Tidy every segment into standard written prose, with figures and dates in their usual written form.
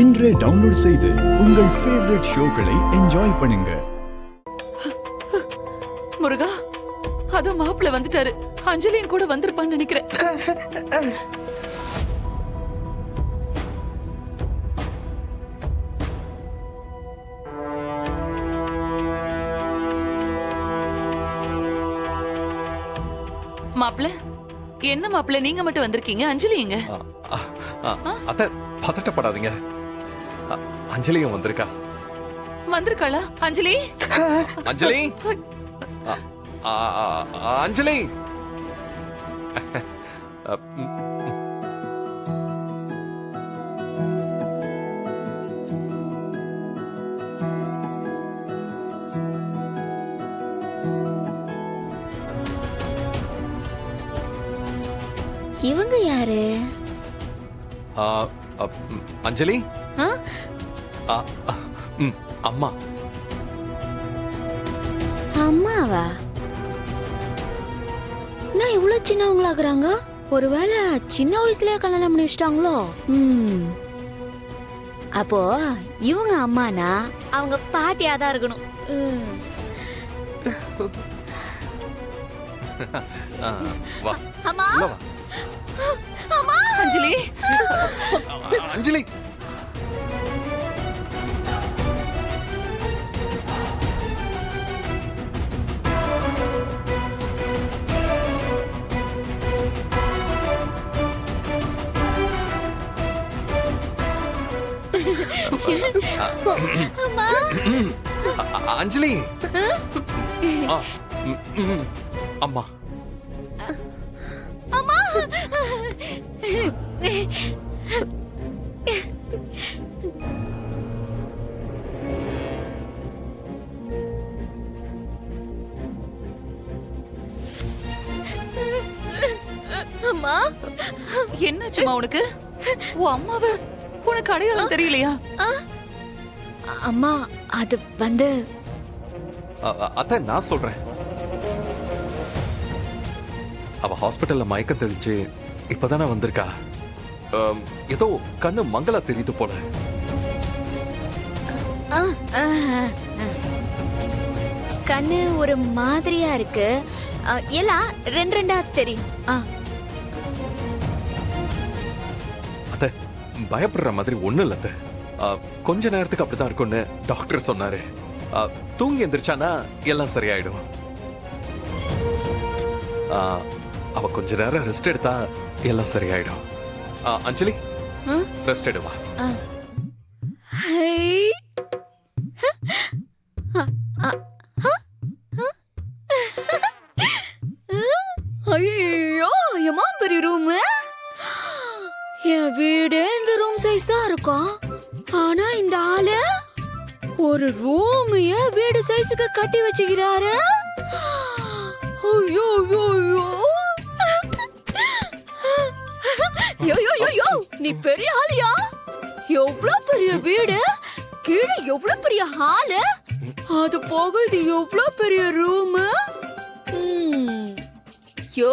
இன்றே டவுன்லோட் செய்து உங்கள் ஃபேவரட் ஷோக்களை என்ஜாய் பண்ணுங்க. முருகா, அத மாப்பிள்ள வந்துட்டாரு. அஞ்சலியும் கூட வந்திருப்பான்னு நினைக்கிறேன். மாப்பிள்ள, என்ன மாப்பிள்ள நீங்க மட்டும் வந்திருக்கீங்க? அஞ்சலி எங்க? அத பதட்டப்படாதீங்க, அஞ்சலியும் வந்திருக்கா. வந்திருக்காளா? அஞ்சலி, அஞ்சலி, அஞ்சலி. இவங்க யாரு? அஞ்சலி அம்மா. அம்மாவா? நான் இவ்வளவு சின்னவங்களாக்குறாங்க. ஒருவேளை சின்ன வயசுலயே கல்யாணம் பண்ணி வச்சிட்டாங்களோ? அப்போ இவங்க அம்மானா அவங்க பாட்டியா தான் இருக்கணும். அம்மா, அம்மா, அஞ்சலி, அஞ்சலி. அம்மா, அஞ்சலி. அம்மா, அம்மா. அம்மா, என்னாச்சுமா உனக்கு? உன் அம்மாவை உனக்கு அடையாளம் தெரியலையா? அம்மா, அது வந்து அத நான் சொல்றேன். அவ ஹாஸ்பிட்டல்ல மயக்கம் தெளிச்சு இப்பதானே வந்திருக்கா. ஏதோ கண்ணு மங்களா தெரியுது போல. கண்ணு ஒரு மாதிரியா இருக்கு. எல்லாம் ரெண்டு ரெண்டா தெரியும். அத பயப்படுற மாதிரி ஒண்ணு இல்ல. கொஞ்ச நேரத்துக்கு அப்படிதான் இருக்கும்னு டாக்டர் சொன்னாரு. தூங்கி எந்திரிச்சானா எல்லாம் சரியாயிடும். அவ கொஞ்ச நேரம் ரெஸ்ட் எடுத்தா எல்லாம் சரியாயிடும். அஞ்சலி, ரெஸ்ட் எடுவா. ஐயோ, எம்மா பெரிய ரூம். என் வீடு இந்த ரூம் சைஸ் தான் இருக்கும். ஆனா இந்த ஆளு ஒரு ரூமைய வீடு சைஸுக்கு கட்டி வச்சுக்கிறாரு. ஐயோ ஐயோ ஐயோ, நீ பெரிய ஆளியா? எவ்வளவு பெரிய வீடு, கீழே எவ்வளவு பெரிய ஹாலு, அது போக இது எவ்வளவு பெரிய ரூம். யோ,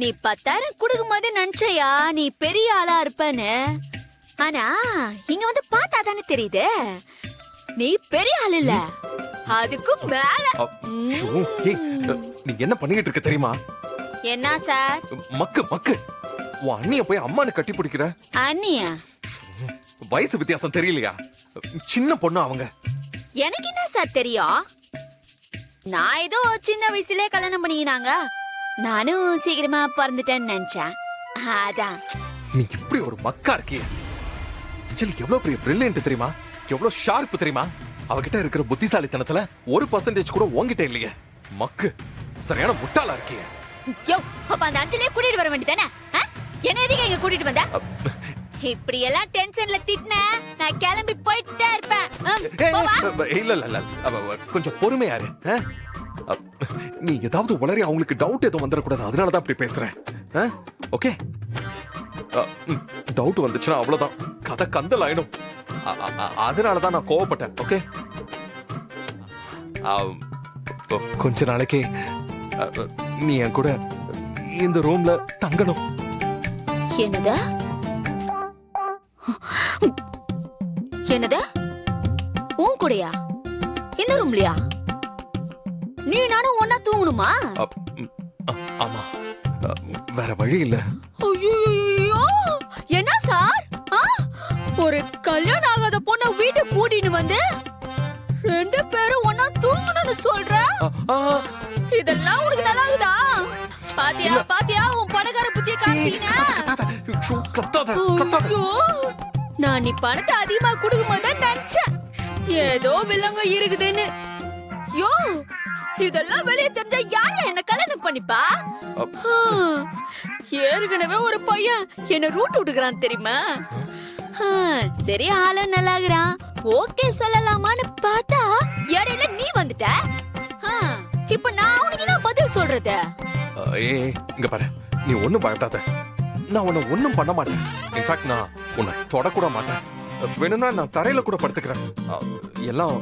நீ 10,000 கொடுக்கும் போது நினைச்சையா நீ பெரிய ஆளா இருப்பன்னு. ஆனா இங்க வந்து பார்த்தா தானே தெரியுது நீ பெரிய ஆள் இல்ல, அதுக்கும் மேல. நீ என்ன பண்ணிட்டு இருக்க தெரியுமா? என்ன சார்? மக்கு மக்கு. உன் அண்ணிய போய் அம்மானு கட்டி பிடிக்கிற. அண்ணியா? வயசு வித்தியாசம் தெரியலையா? சின்ன பொண்ணு அவங்க. எனக்கு என்ன சார் தெரியும்? நான் ஏதோ சின்ன வயசுலயே கல்யாணம் பண்ணிக்கினாங்க, நானும் சீக்கிரமா பிறந்துட்டேன்னு நினைச்சேன். அதான். நீ இப்படி ஒரு மக்கா இருக்கிய. அஞ்சலி எவ்வளவு பெரிய பிரில்லியன்ட் தெரியுமா? எவ்வளவு ஷார்ப் தெரியுமா? அவகிட்ட இருக்கிற புத்திசாலித்தனத்துல 1% கூட உன்கிட்ட இல்லையே. மக்கு, சரியான முட்டாளா இருக்கிய. யோ, அப்ப அந்த அஞ்சலியை கூட்டிட்டு வர வேண்டியதானே? என்ன எதுக்கு இங்க கூட்டிட்டு வந்த? இப்படி எல்லாம் டென்ஷன்ல திட்டின நான் கிளம்பி போயிட்டே இருப்பேன். இல்ல இல்ல இல்ல, கொஞ்சம் பொறுமையா இரு. நீ ஏதாவது உளறி அவங்களுக்கு டவுட் எதுவும் வந்துடக்கூடாது, அதனாலதான் அப்படி பேசுறேன். ஓகே, டவுட் வந்துச்சுன்னா அவ்வளவுதான், கதை கந்தல் ஆயிடும். அதனாலதான் நான் கோவப்பட்டேன். ஓகே, கொஞ்ச நாளைக்கு நீ என் கூட இந்த ரூம்ல தங்கணும். என்னதா? என்னது உன் கூடயா இந்த ரூம்லயா நீ நானும் ஒன்னா தூங்கணுமா ஆமா வேற வழி இல்ல. ஐயோ என்ன சார் ஒரு கல்யாணம் ஆகாத பொண்ண வீட்டை கூட்டிட்டு வந்து 2 பேரும் ஒன்னா தூங்கணும்னு சொல்ற இதெல்லாம் உனக்கு நல்லாகுதா? பாத்தியா பாத்தியா உன் பணக்கார புத்திய காமிச்சீங்கன்னா நான் நீ பணத்தை அதிகமா கொடுக்கும்போது நினைச்சேன் ஏதோ வில்லங்க இருக்குதுன்னு. யோ இதெல்லாம் வெளியே தெரிஞ்சா யார என்ன கல்யாணம் பண்ணிப்பா? ஏற்கனவே ஒரு பையன் என்ன ரூட் விட்டுக்கிறான் தெரியுமா? சரி ஆள நல்லாகிறான் ஓகே சொல்லலாமான்னு பார்த்தா இடையில நீ வந்துட்ட. இப்ப நான் உனக்கு என்ன பதில் சொல்றது? இங்க பாரு, நீ ஒண்ணும் பயப்படாத. நான் உன்னை ஒண்ணும் பண்ண மாட்டேன். இன்ஃபேக்ட் நான் உன்னை தொடக்கூட மாட்டேன். வேணும்னா நான் தரையில கூட படுத்துக்கிறேன். எல்லாம்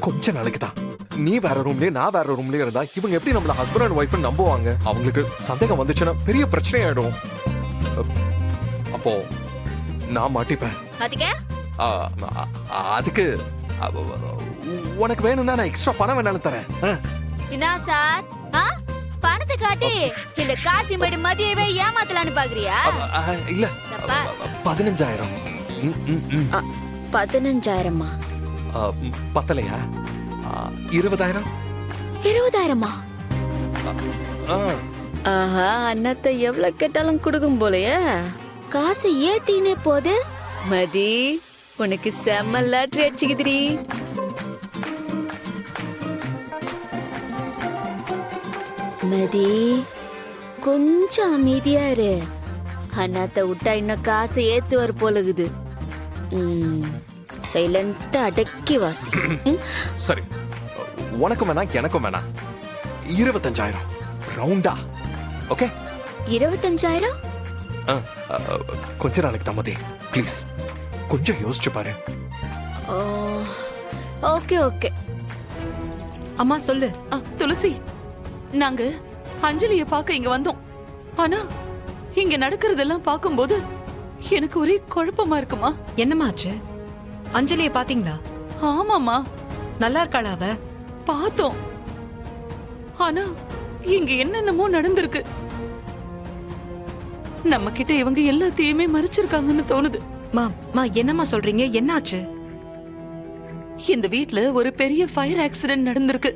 கொஞ்ச நாளைக்கு தான். நீ வேற ரூம்லயே நான் வேற ரூம்லயே இருந்தா இவங்க எப்படி நம்மள ஹஸ்பண்ட் அண்ட் ஒய்ஃப் நம்புவாங்க? அவங்களுக்கு சந்தேகம் வந்துச்சுன்னா பெரிய பிரச்சனை ஆயிடும். அப்போ நான் மாட்டிப்பேன். அதுக்கு உனக்கு வேணும்னா நான் எக்ஸ்ட்ரா பணம் வேணாலும் தரேன். என்ன சார் பணத்தை காட்டி இந்த காசிமேடு மதியவே ஏமாத்தலான்னு பாக்குறியா? இல்ல 15,000. 15,000மா? பத்தலையா? 20,000. 20,000மா? ஆஹா அண்ணத்தை எவ்வளவு கேட்டாலும் கொடுக்கும் போலயே. காசு ஏத்தினே போது மதி உனக்கு செம்ம லாட்டரி அடிச்சுக்குதுடி. மதி கொஞ்சம் அமைதியா இரு. அண்ணாத்த விட்டா இன்னும் காசை ஏத்துவார் போலகுது. சைலண்டா அடக்கி வாசி. சரி உனக்கும் வேணாம் எனக்கும் வேணாம். 25,000 ரவுண்டா. ஓகே 25,000? கொஞ்ச நாளைக்கு தான் மதி, ப்ளீஸ் கொஞ்சம் யோசிச்சு பாரு. Okay okay. அம்மா சொல்லு. துளசி, நாங்க அஞ்சலிய பார்க்க இங்க வந்தோம். ஆனா இங்க நடக்கிறதெல்லாம் பார்க்கும்போது எனக்கு ஒரே குழப்பமா இருக்குமா. என்னம்மா ஆச்சு? அஞ்சலிய பாத்தீங்களா? ஆமாமா, நல்லா இருக்காளா அவ? பார்த்தோம். ஆனா இங்க என்னென்னமோ நடந்திருக்கு. நம்ம கிட்ட இவங்க எல்லாத்தையுமே மறைச்சிருக்காங்கன்னு தோணுது. மா என்னம்மா சொல்றீங்க? என்னாச்சு? இந்த வீட்ல ஒரு பெரிய ஃபயர் ஆக்சிடென்ட் நடந்திருக்கு.